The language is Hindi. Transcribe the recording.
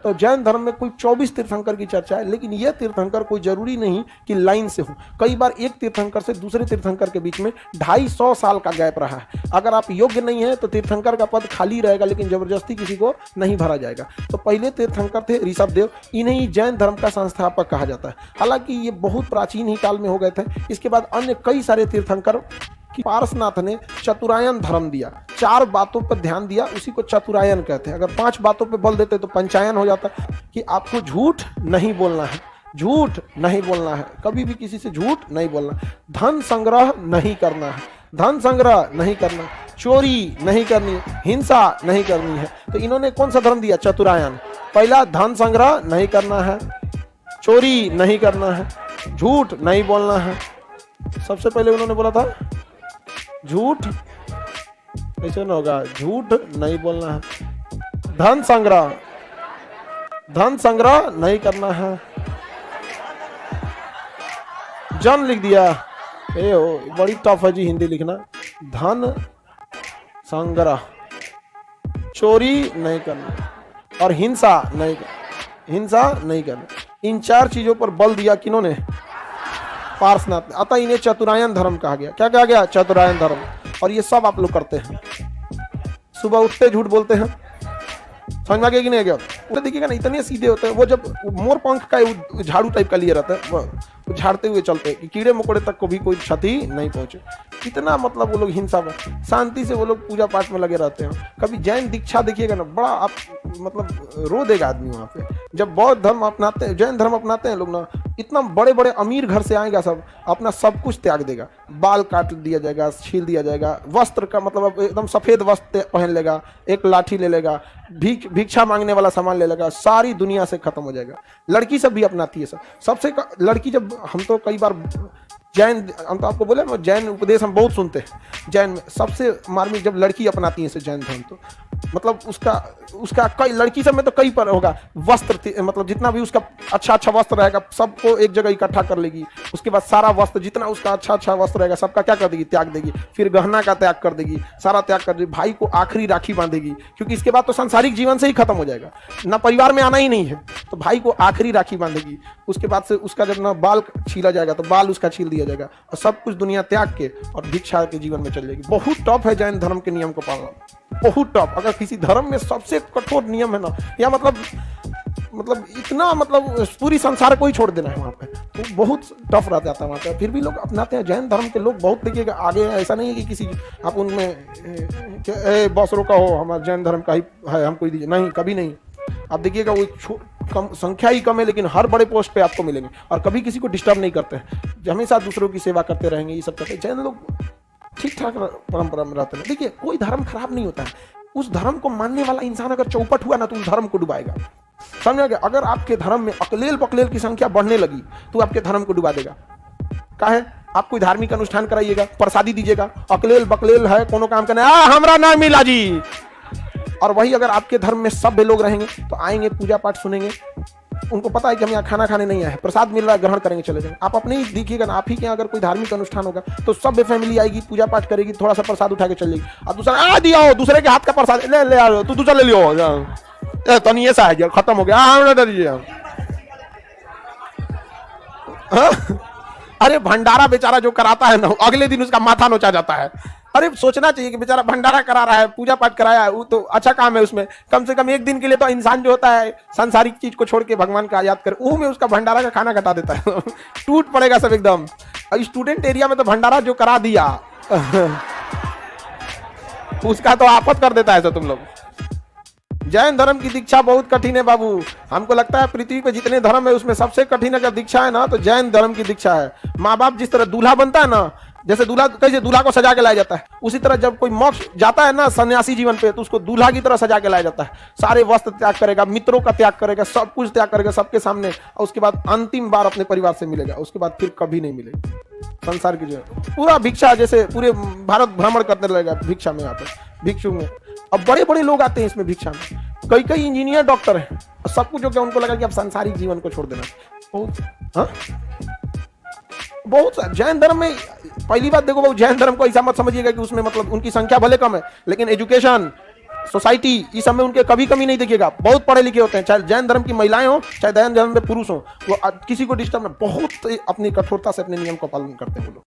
तो जैन धर्म में कोई 24 तीर्थंकर की चर्चा है, लेकिन यह तीर्थंकर कोई जरूरी नहीं कि लाइन से हो। कई बार एक तीर्थंकर से दूसरे तीर्थंकर के बीच में 250 साल का गैप रहा है। अगर आप योग्य नहीं है तो तीर्थंकर का पद खाली रहेगा, लेकिन जबरदस्ती किसी को नहीं भरा जाएगा। तो पहले तीर्थंकर थे ऋषभदेव, इन्हें जैन धर्म का संस्थापक कहा जाता है। हालांकि ये बहुत प्राचीन ही काल में हो गए थे। इसके बाद अन्य कई सारे तीर्थंकर, पारसनाथ ने चतुरायन धर्म दिया, 4 बातों पर ध्यान दिया, उसी को चतुरायन कहते हैं। अगर 5 बातों पर बल देते तो पंचायन हो जाता कि आपको झूठ नहीं बोलना है, झूठ नहीं बोलना है, कभी भी किसी से झूठ नहीं बोलना, धन संग्रह नहीं करना है, धन संग्रह नहीं करना, चोरी नहीं करनी, हिंसा नहीं करनी है। तो इन्होंने कौन सा धर्म दिया? चतुरायन। पहला धन संग्रह नहीं करना है, चोरी नहीं करना है, झूठ नहीं बोलना है। सबसे पहले उन्होंने बोला था झूठ, ऐसे ना होगा, झूठ नहीं बोलना है, धन संग्रह नहीं करना है, जन लिख दिया। ए हो, बड़ी टफ है जी हिंदी लिखना। धन संग्रह, चोरी नहीं करना और हिंसा नहीं करना। इन 4 चीजों पर बल दिया किन्होंने? पार्श्वनाथ। अतः इन्हें चतुरायन धर्म कहा गया। क्या कहा गया? चतुरायन धर्म। और ये सब आप लोग करते हैं। सुबह उठते झूठ बोलते हैं, समझ में आ गया कि नहीं आ गया? उसे देखिएगा ना, इतने सीधे होते हैं वो। जब मोर पंख का झाड़ू टाइप का लिए रहता है, वो झाड़ते हुए चलते हैं कि कीड़े मकोड़े तक को भी कोई क्षति नहीं पहुंचे। इतना मतलब वो लोग हिंसा में, शांति से वो लोग पूजा पाठ में लगे रहते हैं। कभी जैन दीक्षा देखिएगा ना, बड़ा आप मतलब रो देगा आदमी वहाँ पे। जब बौद्ध धर्म अपनाते हैं, जैन धर्म अपनाते हैं लोग ना, इतना बड़े बड़े अमीर घर से आएगा, सब अपना सब कुछ त्याग देगा। बाल काट दिया जाएगा, छील दिया जाएगा, वस्त्र का मतलब एकदम सफेद वस्त्र पहन लेगा, एक लाठी ले लेगा, भिक्षा मांगने वाला सामान ले लेगा, सारी दुनिया से खत्म हो जाएगा। लड़की सब भी अपनाती है सब। सबसे लड़की जब, हम तो कई बार जैन, हम तो आपको बोले जैन उपदेश हम बहुत सुनते हैं। जैन में सबसे मार्मिक जब लड़की अपनाती है जैन धर्म, तो मतलब उसका कई लड़की सब में तो कई पर होगा वस्त्र, मतलब जितना भी उसका अच्छा वस्त्र रहेगा सबको एक जगह इकट्ठा कर लेगी। उसके बाद सारा वस्त्र, जितना उसका अच्छा वस्त्र रहेगा सबका क्या कर देगी? त्याग देगी। फिर गहना का त्याग कर देगी, सारा त्याग कर देगी। भाई को आखिरी राखी बांधेगी, क्योंकि इसके बाद तो सांसारिक जीवन से ही खत्म हो जाएगा, ना परिवार में आना ही नहीं है। तो भाई को आखिरी राखी बांधेगी। उसके बाद से उसका जब ना बाल छीला जाएगा तो बाल उसका छील दिया जाएगा, और सब कुछ दुनिया त्याग के और भिक्षा के जीवन में चल जाएगी। बहुत टफ है जैन धर्म के नियम को पालना, बहुत टफ। अगर किसी धर्म में सबसे कठोर नियम है ना, या मतलब इतना मतलब पूरी संसार को ही छोड़ देना है वहाँ पे, तो बहुत टफ रह जाता है वहाँ पे। फिर भी लोग अपनाते हैं। जैन धर्म के लोग बहुत देखिएगा आगे हैं। ऐसा नहीं है कि किसी आप उनमें बॉस रोका हो, हमारा जैन धर्म का ही है, हमको ही दीजिए, नहीं, कभी नहीं। आप देखिएगा वो कम संख्या ही कम है, लेकिन हर बड़े पोस्ट पे आपको मिलेंगे, और कभी किसी को डिस्टर्ब नहीं करते हैं, हमेशा दूसरों की सेवा करते रहेंगे, ये सब करते हैं। जैन लोग ठीक ठाक परंपरा में रहते हैं। देखिए, कोई धर्म खराब नहीं होता है। उस धर्म को मानने वाला इंसान अगर चौपट हुआ ना, तो उस धर्म को डुबाएगा। समझ गया? अगर आपके धर्म में अकलेल बकलेल की संख्या बढ़ने लगी तो आपके धर्म को डुबा देगा। काहे? आप कोई धार्मिक अनुष्ठान कराइएगा, प्रसादी दीजिएगा, अकलेल बकलेल है, कोनो काम करना है, हमरा ना मिला जी। और वही अगर आपके धर्म में सभ्य लोग रहेंगे तो आएंगे, पूजा पाठ सुनेंगे, उनको पता है कि हम यहाँ खाना खाने नहीं आए, प्रसाद मिल रहा है, ग्रहण करेंगे, चले जाएंगे। आप अपने ही देखिएगा ना, आप ही के यहाँ अगर कोई धार्मिक अनुष्ठान होगा तो सब फैमिली आएगी, पूजा पाठ करेगी, थोड़ा सा प्रसाद उठा के चलेगी, और दूसरा दिया दूसरे के हाथ का प्रसाद ले आओ, तू दूसरा ले लियो, तो नहीं ऐसा है, खत्म हो गया। अरे भंडारा बेचारा जो कराता है ना, अगले दिन उसका माथा नोचा जाता है। अरे सोचना चाहिए कि बेचारा भंडारा करा रहा है, पूजा पाठ कराया है, वो तो अच्छा काम है। उसमें कम से कम एक दिन के लिए तो इंसान जो होता है सांसारिक चीज को छोड़ के भगवान का याद करे, वो में उसका भंडारा का खाना घटा देता है। टूट पड़ेगा सब एकदम। स्टूडेंट एरिया में तो भंडारा जो करा दिया उसका तो आफत कर देता है। तो तुम लोग, जैन धर्म की दीक्षा बहुत कठिन है बाबू। हमको लगता है पृथ्वी पे जितने धर्म है उसमें सबसे कठिन अगर दीक्षा है ना, तो जैन धर्म की दीक्षा है। माँ बाप जिस तरह दूल्हा बनता है ना, जैसे दूल्हा कैसे दूल्हा को सजा के लाया जाता है, उसी तरह जब कोई मोक्ष जाता है ना सन्यासी जीवन पे, तो उसको दूल्हा की तरह सजा के लाया जाता है। सारे वस्त्र त्याग करेगा, मित्रों का त्याग करेगा, सब कुछ त्याग करेगा सबके सामने, और उसके बाद अंतिम बार अपने परिवार से मिलेगा। उसके बाद फिर कभी नहीं मिलेगा। संसार की जो पूरा भिक्षा, जैसे पूरे भारत भ्रमण करने लगेगा भिक्षा में, यहाँ पे भिक्षु में। अब बड़े बड़े लोग आते हैं इसमें भिक्षा में, कई इंजीनियर, डॉक्टर हैं, सब कुछ हो गया। उनको लगा कि अब सांसारिक जीवन को छोड़ देना। बहुत जैन धर्म में पहली बात देखो, जैन धर्म को ऐसा मत समझिएगा कि उसमें मतलब उनकी संख्या भले कम है, लेकिन एजुकेशन सोसाइटी, इस सब में उनके कभी कमी नहीं देखिएगा। बहुत पढ़े लिखे होते हैं, चाहे जैन धर्म की महिलाएं हो चाहे जैन धर्म में पुरुष हो, वो किसी को डिस्टर्ब, बहुत अपनी कठोरता से अपने नियम का पालन करते हैं वो लोग।